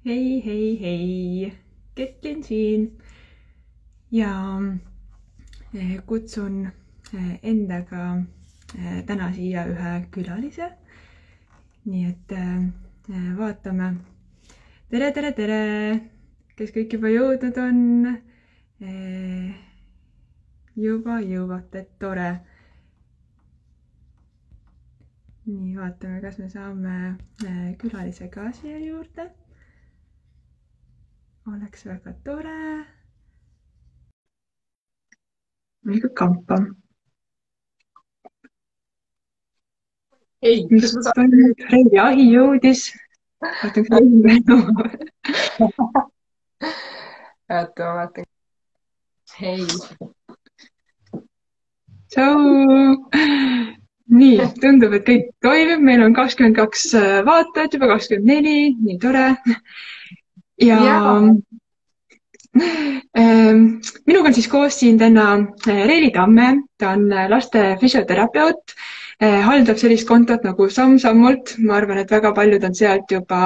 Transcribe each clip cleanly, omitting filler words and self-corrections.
Hei, hei, hei. Ketlin siin ja kutsun endaga täna siia ühe külalise. Nii et vaatame. Tere, tere, tere! Kes kõik juba jõudnud on? Juba jõuate, tore. Nii, vaatame, kas me saame külalise ka siia juurde. Oleks väga tore. Mikä kamppa? Ei, Mis toimub? Reili Ahi jõudis. Vaatan, kas Reili veel oota, ma vaatan. Hei. Tšau! Nii, tundub, et kõik toimib. Meil on 22 vaatajat, juba 24. Nii tore. Ja minuga on siis koos siin täna Reili Tamme. Ta on laste füsioterapeut. Haldab sellist kontot nagu Samm-sammult. Ma arvan, et väga paljud on sealt juba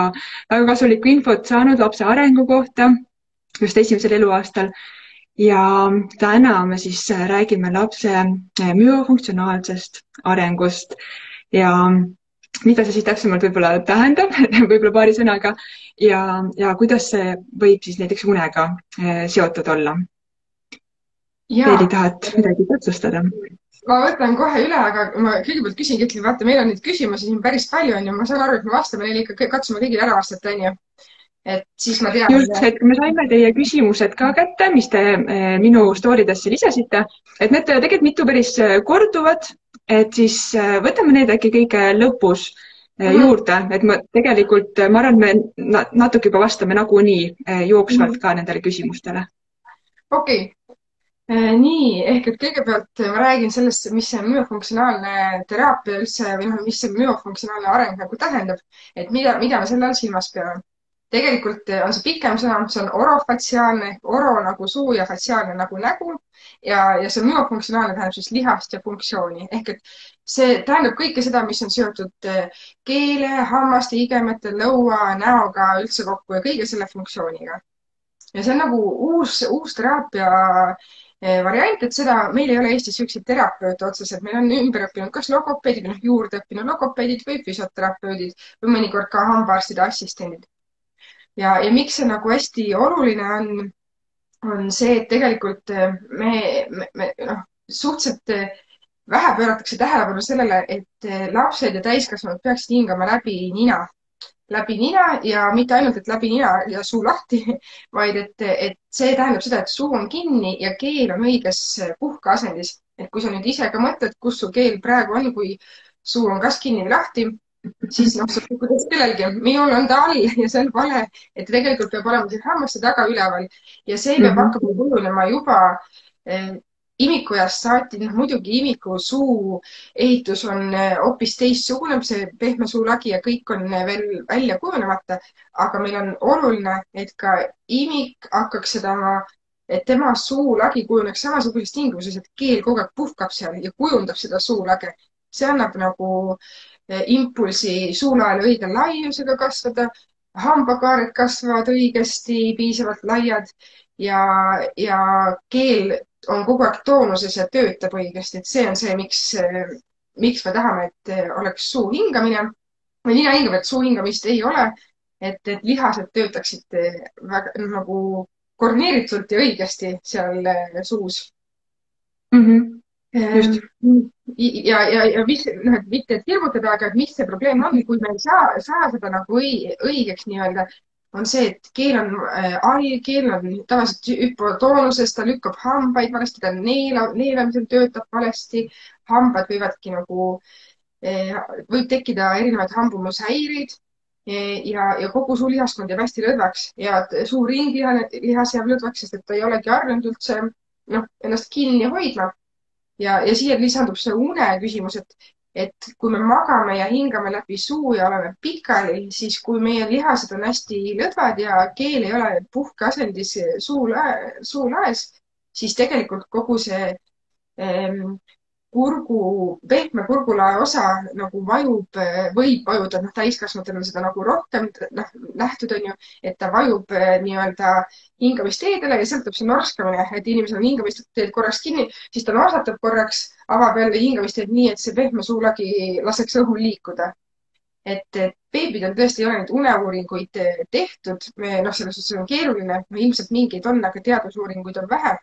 väga kasulikku infot saanud lapse arengu kohta just esimesel eluaastal. Ja täna me siis räägime lapse müofunktsionaalsest arengust ja mida see siis täpsemalt võib-olla tähendab, võib-olla paari sõnaga ja kuidas see võib siis näiteks unega seotud olla. Teili, tahad midagi täpsustada? Ma võtan kohe üle, aga ma kõigepealt küsin, Ketli, vaata, meil on neid küsimusi siin päris palju on ja ma saan aru, et me vastame neile ikka, katsume kõigile ära vastata, on ju. Et siis ma tean. Just, et me saime teie küsimused ka kätte, mis te minu story'desse lisasite, et need tegelikult mitu päris korduvad, et siis võtame need äkki kõige lõpus juurde, et ma tegelikult, ma arvan, me natuke juba vastame nagunii jooksvalt ka nendele küsimustele. Okei. Nii, ehk et kõigepealt ma räägin sellest, mis see müofunktsionaalne teraapia üldse või mis see müofunktsionaalne areng nagu tähendab, et mida me selle all silmas peame. Tegelikult on see pikem sõna, see on orofatsiaalne, oro nagu suu ja fatsiaalne nagu nägu ja see müofunktsionaalne tähendab siis lihast ja funktsiooni. Ehk et see tähendab kõike seda, mis on seotud keele, hammaste, igemete, lõua, näoga üldse kokku ja kõige selle funktsiooniga. Ja see on nagu uus teraapia variant, et seda meil ei ole Eestis selliseid terapeute otseselt, meil on ümber õppinud kas logopeedid, juurde õppinud logopeedid või füsioterapeudid või mõnikord ka hambaarstide assistendid. Ja miks see nagu hästi oluline on see, et tegelikult me suhteliselt vähe pööratakse tähelepanu sellele, et lapsed ja täiskasvanud peaksid hingama läbi nina ja mitte ainult, et läbi nina ja suu lahti, vaid et see tähendab seda, et suu on kinni ja keel on õiges puhkeasendis. Et kui sa nüüd ise ka mõtled, kus su keel praegu on, kui suu on kas kinni või lahti, siis kuidas kellelgi, minul on ta all ja see on vale, et tegelikult peab olema siin hammaste taga üleval ja see peab hakkama kujunema juba imikuajast saati. Muidugi imiku suu ehitus on hoopis teistsugune, see pehme suulagi ja kõik on veel välja kujunemata, aga meil on oluline, et ka imik hakkaks et tema suulagi kujuneks samasuguses tingimuses, et keel kogu aeg puhkab seal ja kujundab seda suulage. See annab nagu impulsi suulaele õige laiusega kasvada, hambakaared kasvavad õigesti, piisavalt laiad ja keel on kogu aeg toonuses ja töötab õigesti, et see on see, miks me tahame, et oleks suu hingamine või nina hingamine, et suu hingamist ei ole, et lihased töötaksid väga nagu koordineeritult ja õigesti seal suus. Just. Ja mis, mitte et hirmutada, aga et mis see probleem on, kui me ei saa seda nagu õigeks nii-öelda, on see, et keel on all, keel on tavaliselt hüpotoonuses, ta lükkab hambaid valesti, ta neelamisel töötab valesti, hambad võivadki nagu, võib tekkida erinevaid hambumushäireid ja kogu suu lihaskond jääb hästi lõdvaks ja suu ringlihas jääb lõdvaks, sest et ta ei olegi harjunud üldse ennast kinni hoidma. Ja siia lisandub see une küsimus, et kui me magame ja hingame läbi suu ja oleme pikali, siis kui meie lihased on hästi lõdvad ja keel ei ole puhkeasendis suulaes, siis tegelikult kogu see pehme kurgulae osa nagu vajub, võib vajuda, täiskasvanutel on seda nagu rohkem nähtud, on ju, et ta vajub nii-öelda hingamisteedele ja sealt tuleb see norskamine, et inimesel on hingamisteed korraks kinni, siis ta norsatab korraks, avab jälle hingamisteed nii, et see pehme suulagi laseks õhul liikuda. Et beebidel tõesti ei ole neid uneuuringuid tehtud, selles suhtes on keeruline, ilmselt mingeid on, aga teadusuuringuid on vähe.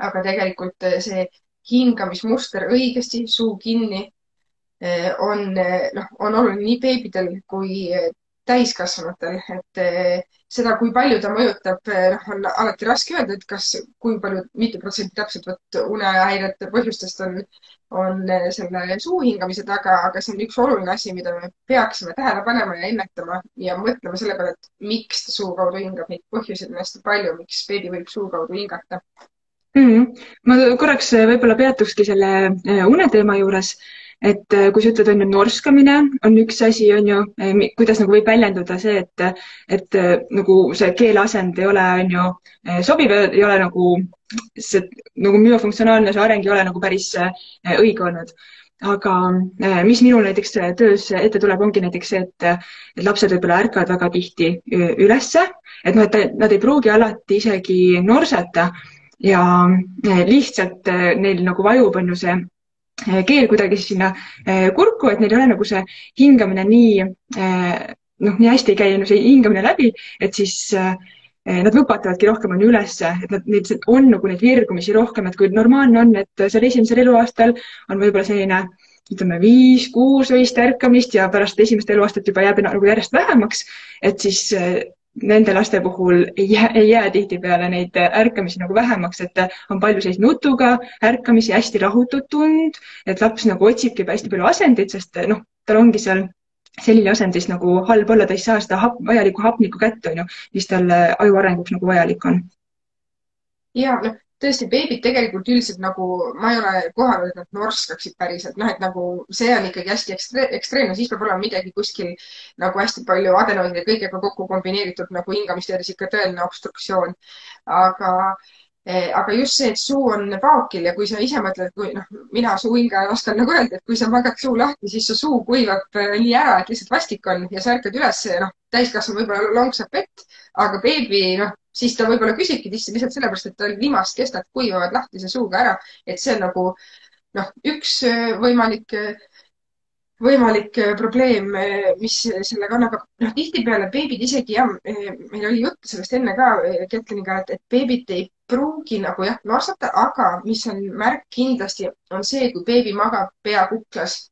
Aga tegelikult see hingamismuster õigesti, suu kinni, on oluline nii beebidel kui täiskasvanutel, et seda, kui palju ta mõjutab, on alati raske öelda, et kui palju, mitu protsenti täpselt unehäirete põhjustest on selle suu hingamise taga, aga see on üks oluline asi, mida me peaksime tähele panema ja ennetama ja mõtlema selle peale, et miks ta suu kaudu hingab, neid põhjuseid on hästi palju, miks beebi võib suu kaudu hingata. Ma korraks võib-olla peatukski selle uneteema juures, et kui sa ütled, on ju, norskamine on üks asi, on ju, kuidas nagu võib väljenduda see, et nagu see keeleasend ei ole, on ju, sobiv, ei ole nagu see nagu myofunktsionaalne, see areng ei ole nagu päris õige olnud. Aga mis minul näiteks töös ette tuleb, ongi näiteks see, et lapsed võib-olla ärkavad väga tihti ülesse, et nad ei pruugi alati isegi norsata ja lihtsalt neil nagu vajub, on ju, see keel kuidagi sinna kurku, et neil ei ole nagu see hingamine nii hästi ei käi see hingamine läbi, et siis nad võpatavadki rohkem on ülesse, et neil on nagu neid virgumisi rohkem, et kui normaalne on, et seal esimesel eluaastal on võib-olla selline, ütleme, 5-6 öist ärkamist ja pärast esimest eluaastat juba jääb nagu järjest vähemaks, et siis nende laste puhul ei jää tihtipeale neid ärkamisi nagu vähemaks, et on palju sellist nutuga ärkamisi, hästi rahutud tund, et laps nagu otsibki hästi palju asendeid, sest tal ongi seal selline asendis nagu halb olla, ta ei saa seda vajalikku hapnikku kätte, on ju, mis tal aju arenguks nagu vajalik on. Ja, tõesti, beebid tegelikult üldiselt nagu, ma ei ole kohanud, et nad norskaksid päriselt, et nagu see on ikkagi hästi ekstreemne, siis peab olema midagi kuskil nagu hästi palju adenoide ja kõigega kokku kombineeritud nagu hingamisteedes ikka tõeline obstruktsioon. Aga just see, et suu on paokil ja kui sa ise mõtled, kui mina suuhingaja oskan nagu öelda, et kui sa magad suu lahti, siis su suu kuivab nii ära, et lihtsalt vastik on ja sa ärkad üles, täiskasvanu võib-olla longsab vett, aga beebi, siis ta võib-olla küsibki lihtsalt sellepärast, et tal limast kestad kuivavad lahtise suuga ära, et see on nagu üks võimalik probleem, mis sellega on, aga tihtipeale beebid isegi, meil oli juttu sellest enne ka Ketliniga, et beebid ei pruugi nagu norsata, aga mis on märk kindlasti, on see, kui beebi magab pea kuklas.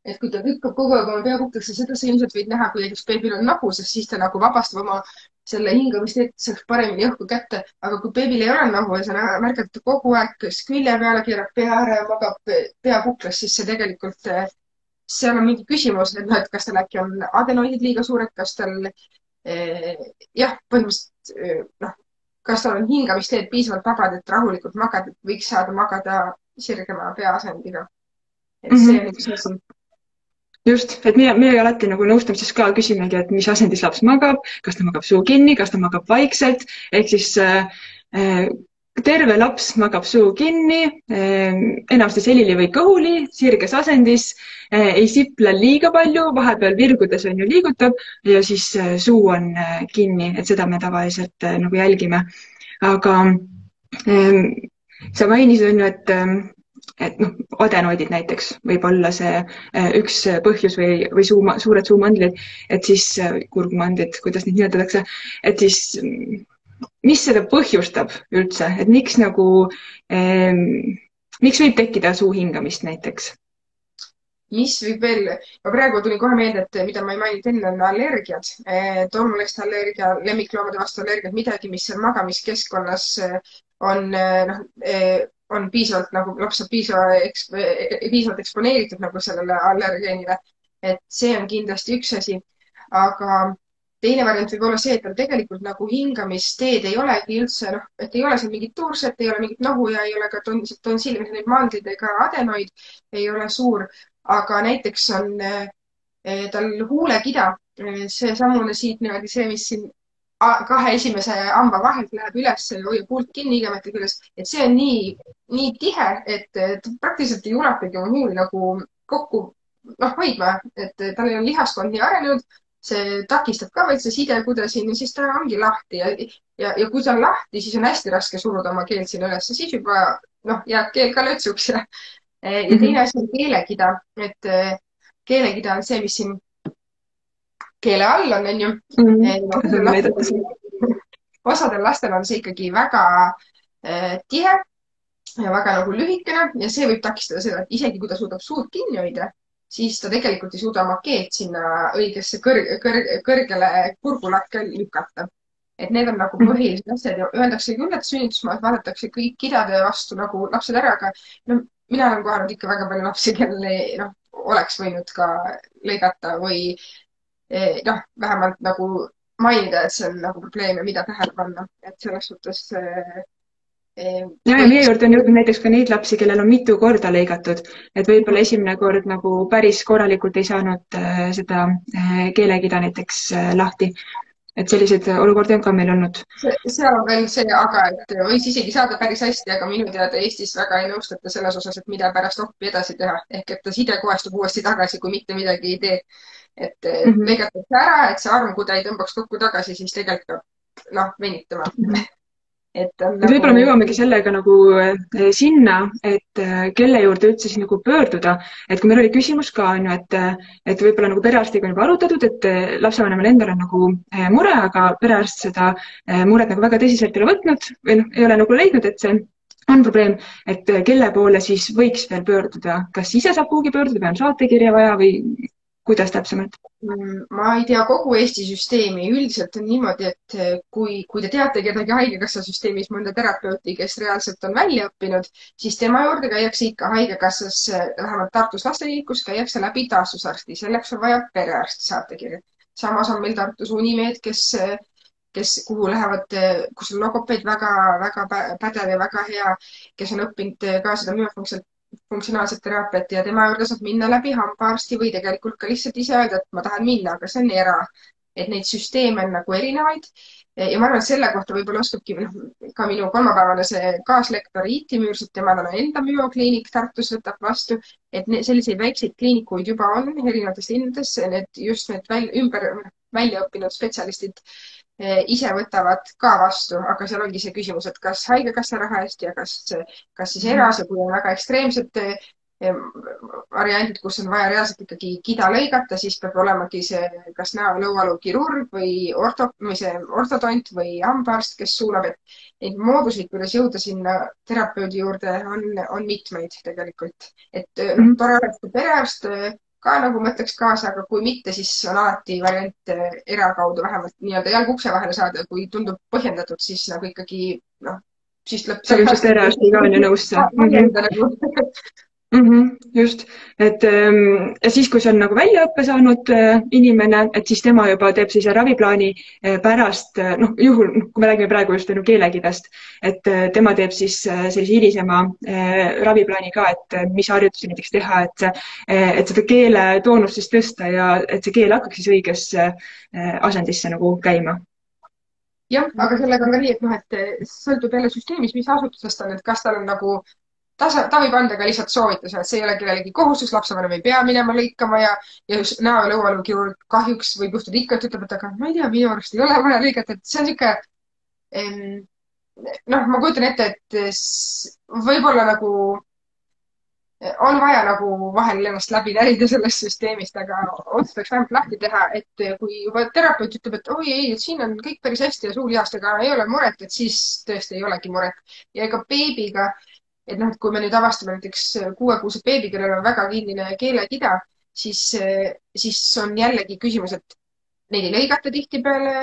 Et kui ta lükkab kogu aeg oma pea kuklasse, seda sa ilmselt võid näha, kui näiteks beebil on nagu, sest siis ta nagu vabastab oma selle hingamist, et saaks paremini õhku kätte. Aga kui beebil ei ole nagu ja sa märkad, et kogu aeg kas külje peale keerab pea ära ja magab pea kuklas, siis see tegelikult seal on mingi küsimus, et kas tal äkki on adenoidid liiga suured, kas tal põhimõtteliselt kas tal on hingamisteed piisavalt vabad, et rahulikult magada, et võiks saada magada sirgema peaasendiga. Et see on üks asi. Just, et meie alati nagu nõustamises ka küsimegi, et mis asendis laps magab, kas ta magab suu kinni, kas ta magab vaikselt, ehk siis terve laps magab suu kinni, enamasti selili või kõhuli, sirges asendis, ei siple liiga palju, vahepeal virgudes on ju liigutab ja siis suu on kinni, et seda me tavaliselt nagu jälgime. Aga sa mainisid on ju, et adenoidid näiteks võib olla see üks põhjus või suured suumandlid, et siis kurgumandlid, kuidas neid nimetatakse, et siis mis seda põhjustab üldse, et miks võib tekkida suu hingamist näiteks? Mis võib veel, ma praegu tuli kohe meelde, et mida ma ei maininud enne, on allergiad, tolmuliste allergia, lemmikloomade vastu allergiad, midagi, mis seal magamiskeskkonnas on piisavalt nagu laps saab piisavalt eksponeeritud nagu sellele allergeenile, et see on kindlasti üks asi, aga teine variant võib olla see, et tal tegelikult nagu hingamisteed ei olegi üldse, et ei ole seal mingit tuurset, ei ole mingit nohu ja ei ole ka tonsiilid, neid mandlid ega adenoid ei ole suur, aga näiteks on tal huulekida, see samune siit niimoodi see, mis siin kahe esimese hamba vahelt läheb üles ja hoiab huult kinni igemete küljes, et see on nii tihe, et praktiliselt ei ulatagi oma huuli nagu kokku, noh, hoidma, et tal ei ole lihaskond nii arenenud, see takistab ka vaid see sidekude siin ja siis ta ongi lahti ja kui ta on lahti, siis on hästi raske suruda oma keelt sinna üles, siis juba, noh, jääb keel ka lötsuks ja teine asi on keelekida, et keelekida on see, mis siin keele all on ju. Osadel lastel on see ikkagi väga tihe ja väga nagu lühikene ja see võib takistada seda, et isegi kui ta suudab suud kinni hoida, siis ta tegelikult ei suuda oma keelt sinna õigesse kõrgele kurgulakke lükata. Et need on nagu põhilised asjad ja öeldakse küll, et sünnitusmaal vaadatakse kõik kidade vastu nagu lapsed ära, aga no, mina olen kohanud ikka väga palju lapsi, kellele oleks võinud ka lõigata või noh, vähemalt nagu mainida, et see on nagu probleem ja mida tähele panna, et selles suhtes ja meie juurde on jõudnud näiteks ka neid lapsi, kellel on mitu korda lõigatud, et võib-olla esimene kord nagu päris korralikult ei saanud seda keelekida näiteks lahti. Et selliseid olukordi on ka meil olnud. Seal on veel see aga, et võis isegi saada päris hästi, aga minu teada Eestis väga ei nõustata selles osas, et mida pärast oppi edasi teha. Ehk et ta side kohestub uuesti tagasi, kui mitte midagi ei tee. Et lõigatakse ära, et see armkude ei tõmbaks kokku tagasi, siis tegelikult noh, venitama. Võib-olla me jõuamegi sellega nagu sinna, et kelle juurde üldse siis nagu pöörduda. Et kui meil oli küsimus ka, et võib-olla nagu perearstiga on juba arutatud, et lapsevanemal endal on nagu mure, aga perearst seda muret nagu väga tõsiselt ei ole võtnud või noh, ei ole nagu leidnud, et see on probleem, et kelle poole siis võiks veel pöörduda. Kas ise saab kuhugi pöörduda või on saatekirja vaja või kuidas täpsemalt? Ma ei tea kogu Eesti süsteemi. Üldiselt on niimoodi, et kui te teate kedagi haigekassa süsteemis mõnda terapeuti, kes reaalselt on välja õppinud, siis tema juurde käiakse ikka haigekassas, vähemalt Tartus lasteliikus, käiakse läbi taastusarsti. Selleks on vaja perearsti saatekirja. Samas on meil Tartus Unimed, kuhu lähevad, kus on logopeed väga pädev ja väga hea, kes on õppinud ka seda myofunktsionaalset teraapiat ja tema juurde saab minna läbi hambaarsti või tegelikult ka lihtsalt ise öelda, et ma tahan minna, aga see on era. Et neid süsteeme on nagu erinevaid ja ma arvan, et selle kohta võib-olla oskabki ka minu kolmapäevane see kaaslektor Iiti Müürset, temal on enda müokliinik Tartus võtab vastu, et selliseid väikseid kliinikuid juba on erinevates linnades, just need välja õppinud spetsialistid ise võtavad ka vastu, aga seal ongi see küsimus, et kas haigekassa raha eest ja kas siis eras ja kui on väga ekstreemsed variandid, kus on vaja reaalselt ikkagi kida lõigata, siis peab olemagi see kas näo- ja lõualukirurg või ortodont või hambaarst, kes suunab, et neid mooduseid, kuidas jõuda sinna terapeudi juurde, on mitmeid tegelikult. Et tore oleks, kui perearst ka nagu mõtleks kaasa, aga kui mitte, siis on alati variant erakaudu vähemalt nii-öelda jalg ukse vahele saada, kui tundub põhjendatud, siis nagu ikkagi, noh, siis lõpp. See on just eraarsti ka on ju nõusse. Just, et ja siis, kui see on nagu väljaõppe saanud inimene, et siis tema juba teeb siis raviplaani pärast, noh, juhul, kui me räägime praegu just keelekidast, et tema teeb siis sellise hilisema raviplaani ka, et mis harjutusi näiteks teha, et seda keele toonust siis tõsta ja et see keel hakkaks siis õigesse asendisse nagu käima. Jah, aga sellega on ka nii, et noh, et sõltub jälle süsteemis, mis asutusest on, et kas tal on nagu ta võib anda ka lihtsalt soovituse, et see ei ole kellelegi kohustus, lapsevanem ei pea minema lõikama ja just näo- ja lõualukirurg kahjuks võib juhtuda ikka, et ütleb, et aga ma ei tea, minu arust ei ole vaja lõigata, et see on niisugune, noh, ma kujutan ette, et võib-olla nagu on vaja nagu vahel ennast läbi närida sellest süsteemist, aga otsustaks vähemalt lahti teha, et kui juba terapeut ütleb, et oi ei, et siin on kõik päris hästi ja suulihastega ei ole muret, et siis tõesti ei olegi muret. Ja ega beebiga et noh, et kui me nüüd avastame näiteks 6-kuuse beebi, kellel on väga kinnine keelekida, siis on jällegi küsimus, et neid ei lõigata tihtipeale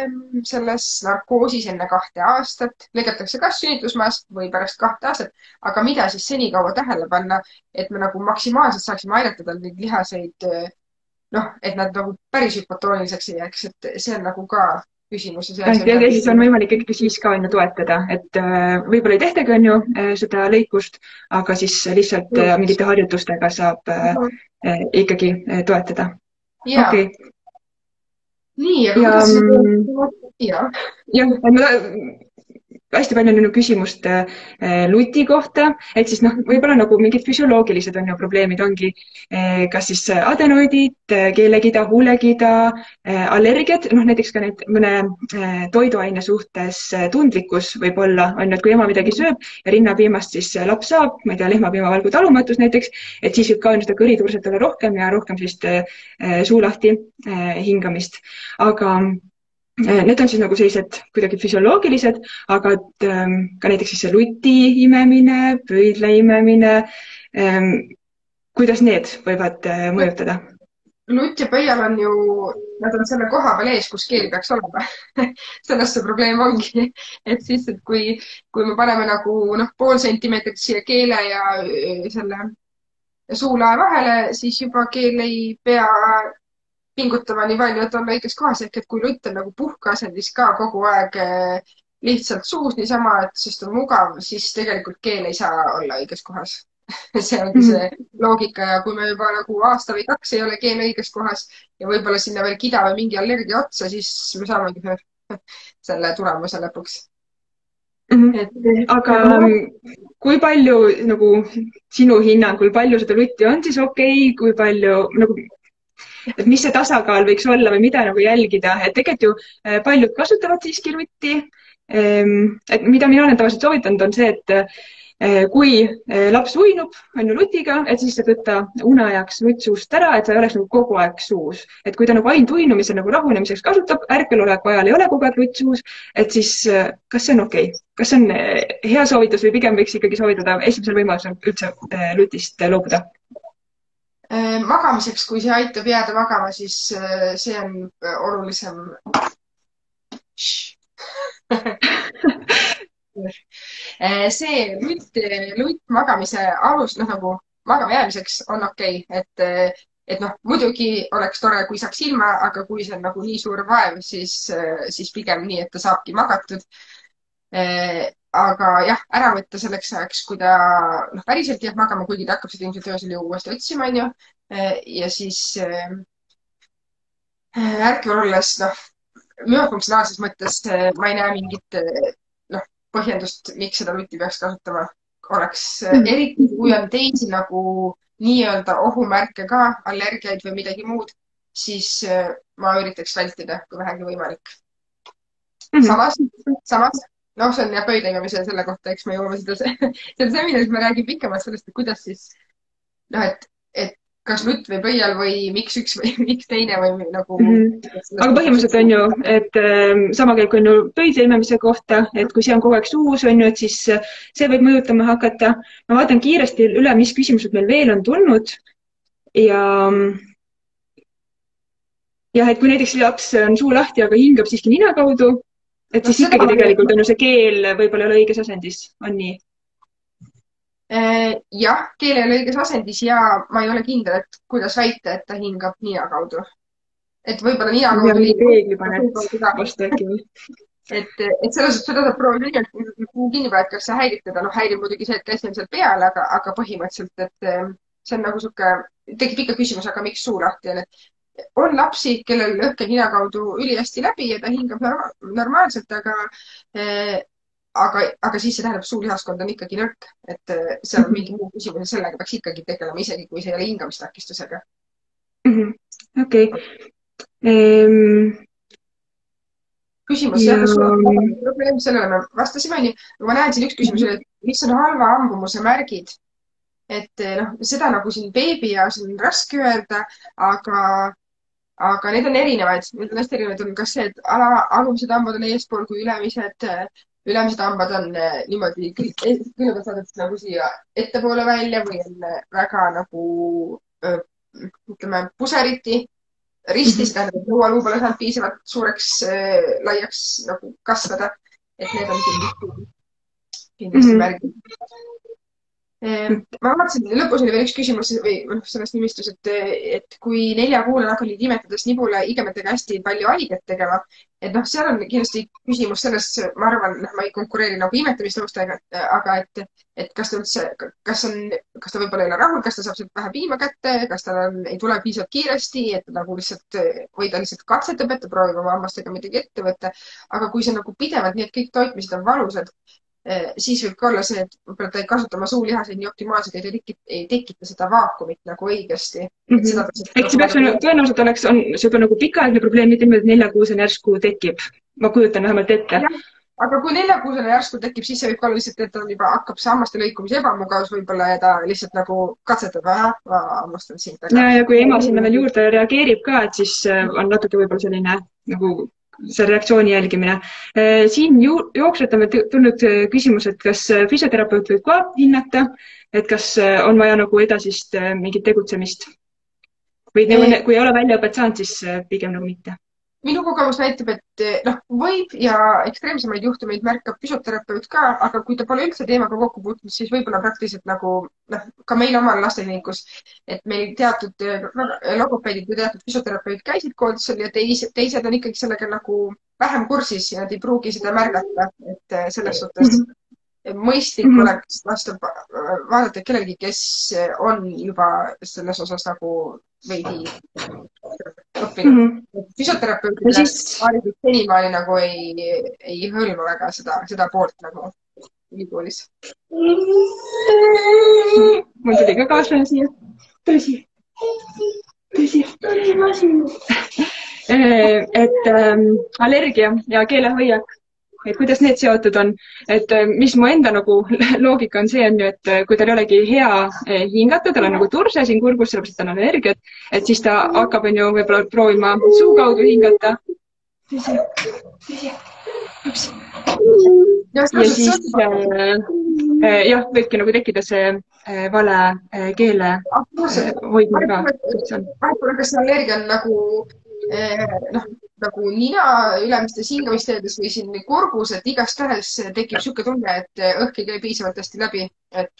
selles narkoosis enne 2 aastat. Lõigatakse kas sünnitusmaas või pärast 2 aastat, aga mida siis senikaua tähele panna, et me nagu maksimaalselt saaksime aidata tal neid lihaseid, noh, et nad nagu päris hüpotooniliseks ei jääks, et see on nagu ka küsimus. Ja siis on võimalik ikkagi siis ka on ju toetada, et võib-olla ei tehtagi on ju seda lõikust, aga siis lihtsalt mingite harjutustega saab ikkagi toetada. Nii, aga kuidas see... jah, hästi palju on ju küsimust luti kohta, et siis noh, võib-olla nagu mingid füsioloogilised on ju probleemid, ongi kas siis adenoidid, keelekida, huulekida, allergiad, noh näiteks ka need mõne toiduaine suhtes tundlikkus võib olla, on ju, et kui ema midagi sööb ja rinnapiimast siis laps saab, ma ei tea, lehmapiimavalgu talumatus näiteks, et siis võib ka on seda kõriturset olla rohkem ja rohkem sellist suu lahti hingamist. Aga need on siis nagu sellised kuidagi füsioloogilised, aga ka näiteks siis see luti imemine, pöidla imemine, kuidas need võivad mõjutada? Lutt ja pöial on ju, nad on selle koha peal ees, kus keel peaks olema. Sellest see probleem ongi. Et siis, et kui me paneme nagu pool sentimeetrit siia keele ja selle suulae vahele, siis juba keel ei pea pingutama nii palju, et olla õiges kohas, ehk et kui lutt on nagu puhkeasendis ka kogu aeg lihtsalt suus niisama, et sest on mugav, siis tegelikult keel ei saa olla õiges kohas. See ongi see loogika ja kui me juba nagu aasta või 2 ei ole keel õiges kohas ja võib-olla sinna veel kida või mingi allergia otsa, siis me saamegi selle tulemuse lõpuks. Aga kui palju nagu sinu hinnangul, palju seda lutti on siis okei, kui palju nagu et mis see tasakaal võiks olla või mida nagu jälgida, et tegelikult ju paljud kasutavad siiski lutti. Et mida mina olen tavaliselt soovitanud on see, et kui laps uinub, on ju lutiga, et siis saab võtta uneajaks lutt suust ära, et ta ei oleks nagu kogu aeg suus. Et kui ta nagu ainult uinumisel nagu rahunemiseks kasutab, ärkveloleku ajal ei ole kogu aeg lutt suus, et siis kas see on okei? Kas see on hea soovitus või pigem võiks ikkagi soovitada esimesel võimalusel üldse lutist loobuda? Magamiseks, kui see aitab jääda magama, siis see on olulisem. See lutt magamise alus, nagu magama jäämiseks on okei, et muidugi oleks tore, kui saaks ilma, aga kui see on nagu nii suur vaev, siis pigem nii, et ta saabki magatud. Aga jah, ära võtta selleks ajaks, kui ta päriselt jääb magama, kuigi ta hakkab seda ilmselt öösel ju uuesti otsima, on ju. Ja siis ärkvel olles, müofunktsionaalses mõttes ma ei näe mingit põhjendust, miks seda lutti peaks kasutama. Oleks eriti, kui on teisi nagu nii-öelda ohumärke ka, allergiaid või midagi muud, siis ma üritaks vältida, kui vähegi võimalik. Samas, see on ja pöidlegamise selle kohta, eks me jõuame seda seminaris, me räägime pikemalt sellest, et kuidas siis, et kas lutt või pöial või miks üks või miks teine või nagu... Aga põhimõtteliselt on ju, et sama käib on ju pöidla imemise kohta, et kui see on kogu aeg suus, on ju, et siis see võib mõjutama hakata. Ma vaatan kiiresti üle, mis küsimused meil veel on tulnud ja et kui näiteks laps on suu lahti, aga hingab siiski nina kaudu, et siis ikkagi tegelikult on ju see keel võib-olla ei ole õiges asendis, on nii? Jah, keel ei ole õiges asendis ja ma ei ole kindel, et kuidas väita, et ta hingab nina kaudu. Et võib-olla nina kaudu et selles seda saab proovida, et kuu kinni paned, kas see häirib teda. Häirib muidugi see, et käsi on seal peal, aga põhimõtteliselt, et see on nagu suke, tekib ikka küsimus, aga miks suu lahti on, et on lapsi, kellel lõhke nina kaudu ülihästi läbi ja ta hingab normaalselt, aga siis see tähendab, suulihaskond on ikkagi nõrk, et see on mingi muu küsimus ja sellega peaks ikkagi tegelema, isegi kui see ei ole hingamistakistusega. Okei. Küsimus, jah, kas sul on probleem, sellele me vastasime, on ju. Ma näen siin üks küsimus, et mis on halva hambumuse märgid? Et seda nagu siin beebi jaoks on raske öelda, aga need on erinevaid. Need on hästi erinevaid. On kas see, et alumised hambad on eespool kui ülemised hambad on niimoodi kõigepealt saadetud nagu siia ettepoole välja või on väga nagu, ütleme, puseriti ristis, tähendab, et lõualuu pole saanud piisavalt suureks, laiaks nagu kasvada. Et need on kindlasti märgid. Ma vaatasin, lõpus oli veel üks küsimus või selles nimistus, et kui 4-kuune hakkavad imetades nibule igemetega hästi palju haiget tegema, et seal on kindlasti küsimus selles, ma arvan, ma ei konkureeri nagu imetamisnõustajaga, aga et kas ta üldse, kas ta võib-olla ei ole rahul, kas ta saab sealt vähe piima kätte, kas tal ei tule piisavalt kiiresti, et nagu lihtsalt, või ta lihtsalt katsetab, et ta proovib oma hammastega midagi ette võtta. Aga kui see nagu pidevalt, nii et kõik toitmised on valusad, siis võib ka olla see, et võib-olla ta ei kasuta oma suulihaseid nii optimaalselt, ei tekita seda vaakumit nagu õigesti. Ehk see peaks tõenäoliselt oleks, on see nagu pikaaegne probleem, mitte niimoodi 4-kuusena järsku tekib. Ma kujutan vähemalt ette. Aga kui 4-kuusena järsku tekib, siis see võib ka olla lihtsalt, et ta juba hakkab see hammaste lõikumise ebamugavus võib-olla ja ta lihtsalt nagu katsetab, ma hammastan sind. Ja kui ema sinna veel juurde reageerib ka, et siis on natuke võib-olla selline nagu see reaktsiooni jälgimine. Siin jooksvalt on tulnud küsimus, et kas füsioterapeut võib ka hinnata, et kas on vaja nagu edasist mingit tegutsemist või kui ei ole väljaõpet saanud, siis pigem nagu mitte. Minu kogemus näitab, et võib ja ekstreemsemaid juhtumeid märkab füsioterapeut ka, aga kui ta pole üldse teemaga kokku puutunud, siis võib-olla praktiliselt nagu ka meil omal lastekliinikus, et meil teatud logopeedid või teatud füsioterapeut käisid koolitusel ja teised on ikkagi sellega nagu vähem kursis ja nad ei pruugi seda märgata, et selles suhtes mõistlik oleks vaadata kellelgi, kes on juba selles osas nagu veidi õppinud. Füsioterapeutidele haridus senimaani nagu ei hõlma väga seda poolt nagu ülikoolis. Mul tuli ka kaaslane siia. Tõsi. Et allergia ja keelehoiak, et kuidas need seotud on, et mis mu enda nagu loogika on see, et kui tal ei olegi hea hingata, tal on nagu turse siin kurgus, sellepärast et tal on allergiat, et siis ta hakkab võib-olla proovima suu kaudu hingata. Ja siis võibki nagu tekkida see vale keele hoidmine ka. Vahepeal, kas allergia on nagu nina ülemistes hingamisteedes või siin kurgus, et igastahes tekib siuke tunne, et õhk ei käi piisavalt hästi läbi, et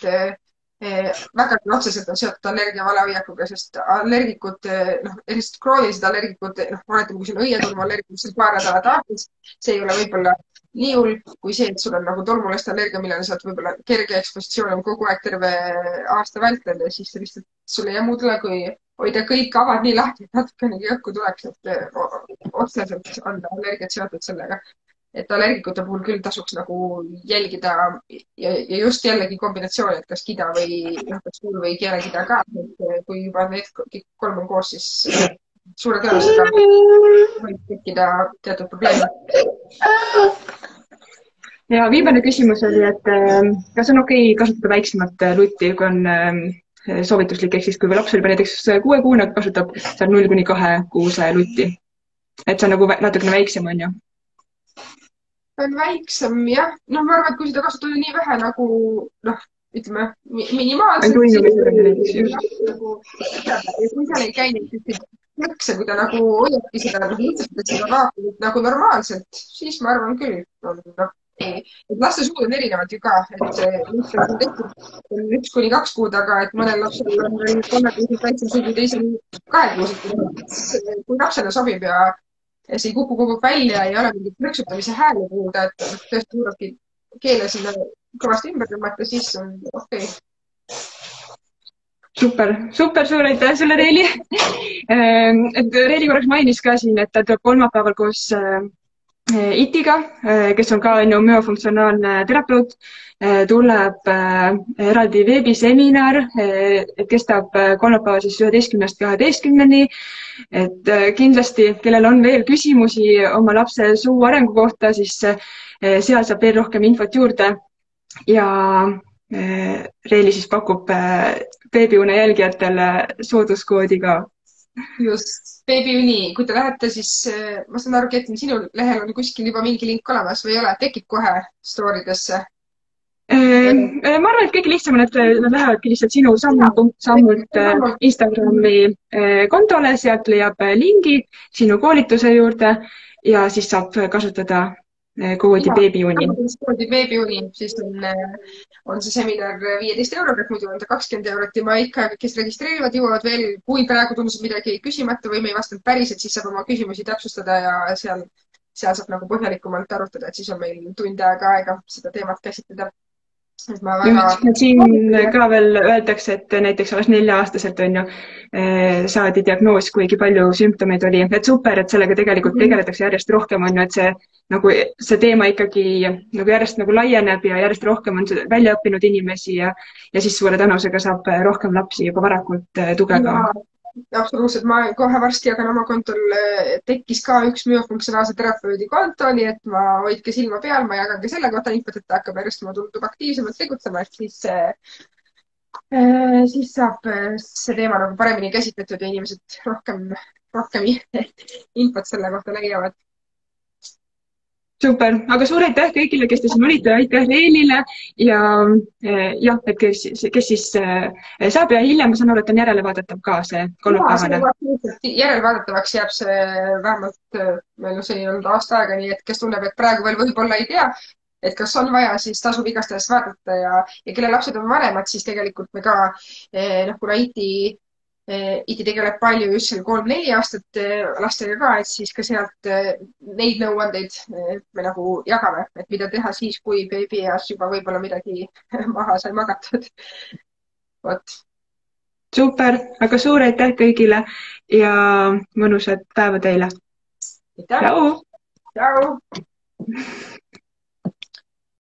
väga otseselt on seotud allergia valehoiakuga, sest allergikud, eriti kroonilised allergikud, vahetame, kui sul on õietulmuallergia, mis on paar nädalat aastas, see ei ole võib-olla nii hull kui see, et sul on nagu tolmuleste allergia, millele saad võib-olla kerge ekspositsioon kogu aeg terve aasta vältel ja siis lihtsalt sul ei jää muud üle, kui hoida kõik avad nii lahti, et natukenegi õhku tuleks, et otseselt on allergiat seotud sellega. Et allergikute puhul küll tasuks nagu jälgida ja just jällegi kombinatsiooni, et kas kida või suur või keelekida ka. Kui juba need kolm on koos, siis suure tõenäosusega võib tekkida teatud probleeme. Ja viimane küsimus oli, et kas on okei kasutada väiksemat lutti, kui on soovituslik, ehk siis kui laps oli näiteks 6-kuune, kasutab seal 0-2 kuuse lutti. Et see on nagu natukene väiksem, on ju? On väiksem, jah. Ma arvan, et kui seda kasutada nii vähe nagu, ütleme, minimaalselt. Ja kui seal ei käi neid lõkse, kui ta nagu hoiabki seda, seda vaakumit nagu normaalselt, siis ma arvan küll. Et laste suud on erinevad ju ka, et on tehtud 1-2 kuud, aga et mõnel lapsel on 3 kuusid väiksem suud või teisel 2 kuusid. Kui lapsele sobib ja see ei kuku kogu välja ja ei ole mingit plõksutamise hääle kuulda, et tõesti suudabki keele sinna kõvasti ümber tõmmata, siis on okei. Super, suur aitäh sulle, Reeli. Reeli korraks mainis ka siin, et ta tuleb kolmapäeval koos Itiga, kes on ka myofunktsionaalne terapeut, tuleb eraldi veebiseminar, et kestab kolmapäeval siis 11-12, et kindlasti, kellel on veel küsimusi oma lapse suu arengu kohta, siis seal saab veel rohkem infot juurde ja Reeli siis pakub beebiune jälgijatele sooduskoodi ka. Just, beebiuni, kui te lähete, siis ma saan aru, et sinu lehel on kuskil juba mingi link olemas või ei ole, tekib kohe stooridesse? Ma arvan, et kõige lihtsam on, et nad lähevadki lihtsalt sinu sammult Instagrami kontole, sealt leiab lingi sinu koolituse juurde ja siis saab kasutada koodi Beebiuni. koodi Beebiuni, siis on see seminar 15 euroga, et muidu on ta 20 eurot ja ma ikka, kes registreerivad, jõuavad veel, kui praegu tundus midagi küsimata või me ei vastanud päriselt, siis saab oma küsimusi täpsustada ja seal saab nagu põhjalikumalt arutada, et siis on meil tund aega seda teemat käsitleda. Et ma väga... Siin ka veel öeldakse, et näiteks alles 4-aastaselt on ju saadi diagnoos, kuigi palju sümptomeid oli. Et super, et sellega tegelikult tegeletakse järjest rohkem on ju, et see teema ikkagi nagu järjest nagu laieneb ja järjest rohkem on väljaõppinud inimesi ja siis suure tõenäosusega saab rohkem lapsi juba varakult tuge ka. Absoluutselt, ma kohe varsti jagan oma kontol, tekkis ka üks müofunktsionaalse terapeudi konto, nii et ma hoidke silma peal, ma jagan ka selle kohta infot, et ta hakkab järjest ma tundub aktiivsemalt tegutsema, et siis saab see teema nagu paremini käsitletud ja inimesed rohkem infot selle kohta leiavad. Super, aga suur aitäh kõigile, kes te siin olite, aitäh Reelile ja jah, et kes siis saab ja hiljem ma saan aru, et on järelevaadatav ka see kolmapäevane. Järelevaadatavaks jääb see vähemalt, meil see ei olnud aasta aega, nii et kes tunneb, et praegu veel võib-olla ei tea, et kas on vaja, siis tasub igastahes vaadata ja kelle lapsed on vanemad, siis tegelikult me ka, kuna IT tegeleb palju just seal 3-4 aastat lastega ka, et siis ka sealt neid nõuandeid me nagu jagame, et mida teha siis, kui beebieas juba võib-olla midagi maha sai magatud. Vot. Super, aga suur aitäh kõigile ja mõnusat päeva teile. Tšau! Tšau!